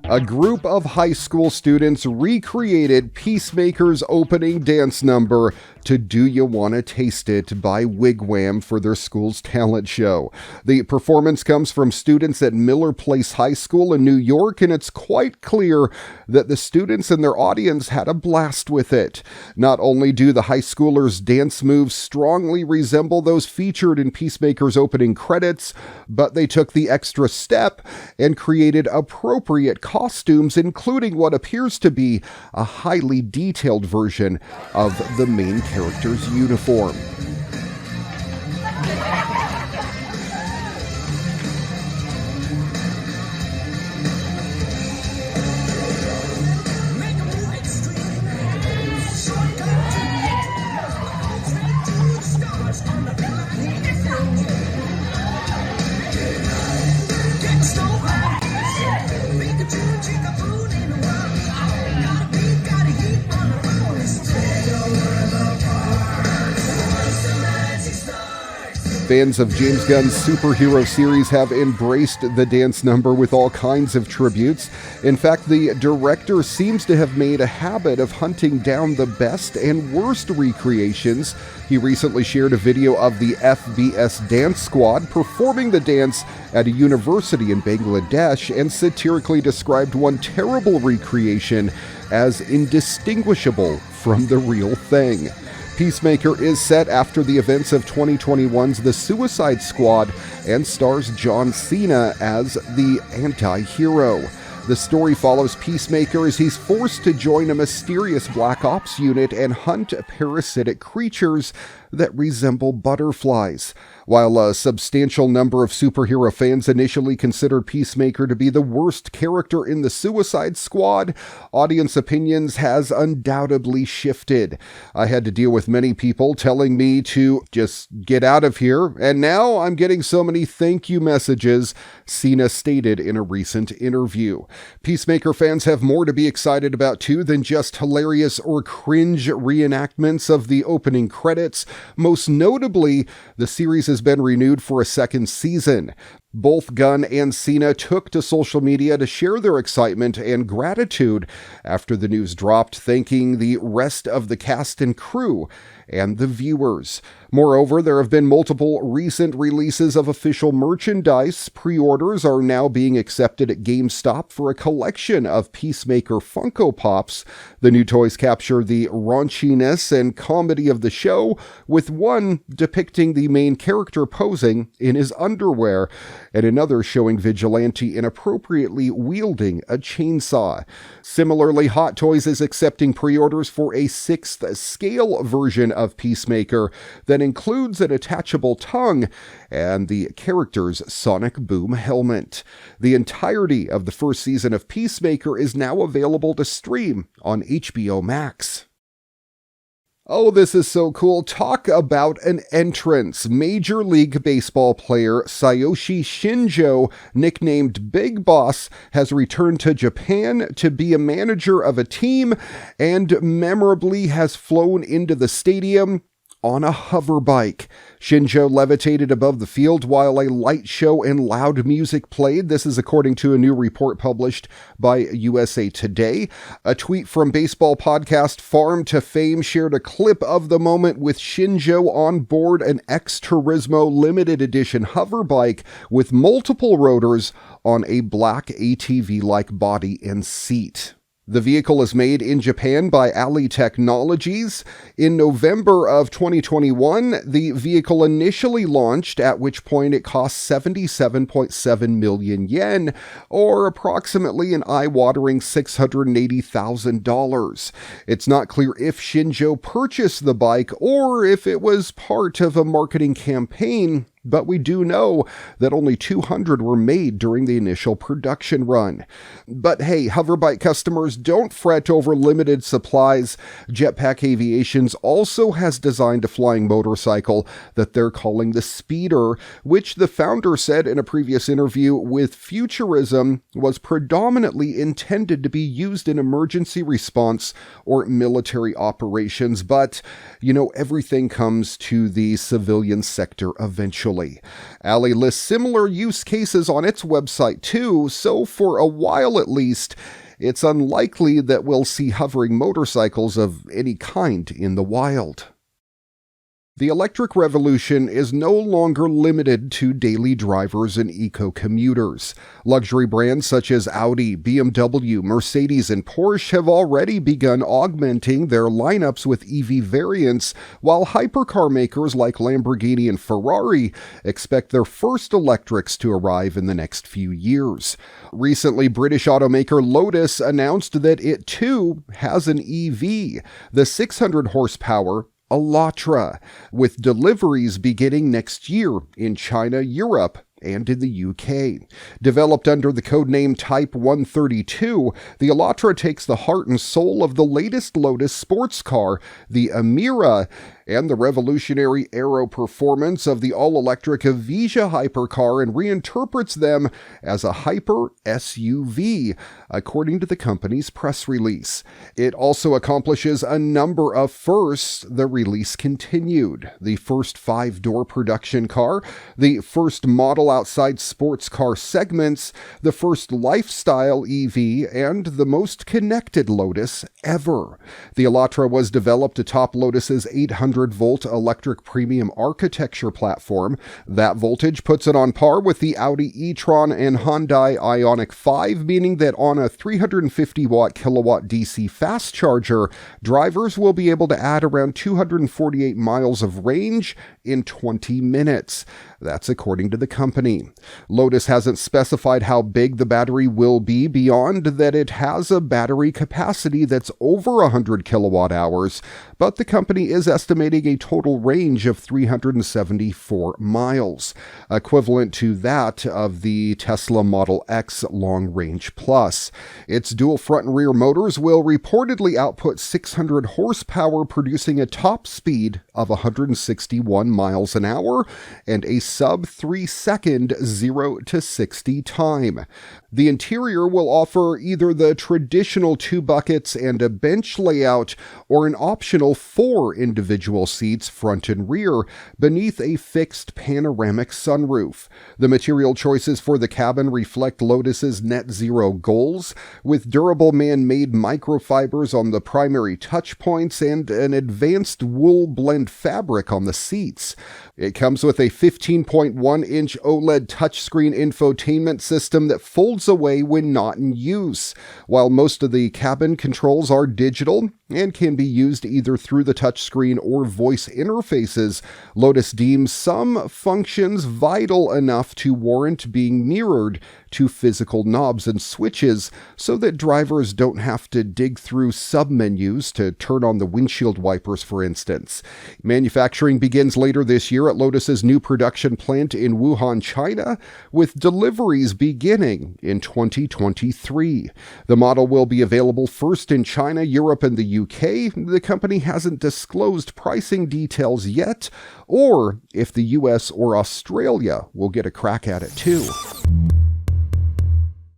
A group of high school students recreated Peacemaker's opening dance number to Do You Wanna Taste It by Wigwam for their school's talent show. The performance comes from students at Miller Place High School in New York, and it's quite clear that the students and their audience had a blast with it. Not only do the high schoolers' dance moves strongly resemble those featured in Peacemaker's opening credits, but they took the extra step and created appropriate costumes, including what appears to be a highly detailed version of the main character's uniform. Fans of James Gunn's superhero series have embraced the dance number with all kinds of tributes. In fact, the director seems to have made a habit of hunting down the best and worst recreations. He recently shared a video of the FBS Dance Squad performing the dance at a university in Bangladesh and satirically described one terrible recreation as indistinguishable from the real thing. Peacemaker is set after the events of 2021's The Suicide Squad and stars John Cena as the anti-hero. The story follows Peacemaker as he's forced to join a mysterious Black Ops unit and hunt parasitic creatures that resemble butterflies. While a substantial number of superhero fans initially considered Peacemaker to be the worst character in the Suicide Squad, audience opinions has undoubtedly shifted. I had to deal with many people telling me to just get out of here, and now I'm getting so many thank you messages, Cena stated in a recent interview. Peacemaker fans have more to be excited about too than just hilarious or cringe reenactments of the opening credits. Most notably, the series has been renewed for a second season. Both Gunn and Cena took to social media to share their excitement and gratitude after the news dropped, thanking the rest of the cast and crew and the viewers. Moreover, there have been multiple recent releases of official merchandise. Pre-orders are now being accepted at GameStop for a collection of Peacemaker Funko Pops. The new toys capture the raunchiness and comedy of the show, with one depicting the main character posing in his underwear, and another showing Vigilante inappropriately wielding a chainsaw. Similarly, Hot Toys is accepting pre-orders for a 6th scale version of Peacemaker that includes an attachable tongue and the character's sonic boom helmet. The entirety of the first season of Peacemaker is now available to stream on HBO Max. Oh, this is so cool. Talk about an entrance. Major League Baseball player Satoshi Shinjo, nicknamed Big Boss, has returned to Japan to be a manager of a team and memorably has flown into the stadium on a hover bike. Shinjo levitated above the field while a light show and loud music played. This is according to a new report published by USA Today. A tweet from baseball podcast Farm to Fame shared a clip of the moment with Shinjo on board an X-Turismo limited edition hover bike with multiple rotors on a black ATV-like body and seat. The vehicle is made in Japan by Ali Technologies. In November of 2021, the vehicle initially launched, at which point it cost 77.7 million yen, or approximately an eye-watering $680,000. It's not clear if Shinjo purchased the bike or if it was part of a marketing campaign, but we do know that only 200 were made during the initial production run. But hey, hoverbike customers, don't fret over limited supplies. Jetpack Aviations also has designed a flying motorcycle that they're calling the Speeder, which the founder said in a previous interview with Futurism was predominantly intended to be used in emergency response or military operations. But, everything comes to the civilian sector eventually. actually. Ally lists similar use cases on its website too, so for a while at least, it's unlikely that we'll see hovering motorcycles of any kind in the wild. The electric revolution is no longer limited to daily drivers and eco-commuters. Luxury brands such as Audi, BMW, Mercedes, and Porsche have already begun augmenting their lineups with EV variants, while hypercar makers like Lamborghini and Ferrari expect their first electrics to arrive in the next few years. Recently, British automaker Lotus announced that it too has an EV, the 600 horsepower Elantra, with deliveries beginning next year in China, Europe, and in the UK. Developed under the codename Type 132, the Elantra takes the heart and soul of the latest Lotus sports car, the Emira, and the revolutionary aero performance of the all-electric Evija hypercar and reinterprets them as a hyper SUV, according to the company's press release. It also accomplishes a number of firsts. The release continued: the first 5-door production car, the first model outside sports car segments, the first lifestyle EV, and the most connected Lotus ever. The Elantra was developed atop Lotus's 800-volt electric premium architecture platform. That voltage puts it on par with the Audi e-tron and Hyundai Ioniq 5, meaning that on a 350-watt kilowatt DC fast charger, drivers will be able to add around 248 miles of range in 20 minutes. That's according to the company. Lotus hasn't specified how big the battery will be beyond that it has a battery capacity that's over 100 kilowatt hours, but the company is estimating a total range of 374 miles, equivalent to that of the Tesla Model X Long Range Plus. Its dual front and rear motors will reportedly output 600 horsepower, producing a top speed of 161 miles an hour and a sub-3-second 0 to 60 time. The interior will offer either the traditional 2 buckets and a bench layout or an optional 4 individual seats front and rear beneath a fixed panoramic sunroof. The material choices for the cabin reflect Lotus's net zero goals, with durable man-made microfibers on the primary touch points and an advanced wool blend fabric on the seats. It comes with a 15.1-inch OLED touchscreen infotainment system that folds away when not in use. While most of the cabin controls are digital and can be used either through the touchscreen or voice interfaces, Lotus deems some functions vital enough to warrant being mirrored to physical knobs and switches so that drivers don't have to dig through submenus to turn on the windshield wipers, for instance. Manufacturing begins later this year at Lotus's new production plant in Wuhan, China, with deliveries beginning in 2023. The model will be available first in China, Europe, and the UK. The company hasn't disclosed pricing details yet, or if the US or Australia will get a crack at it too.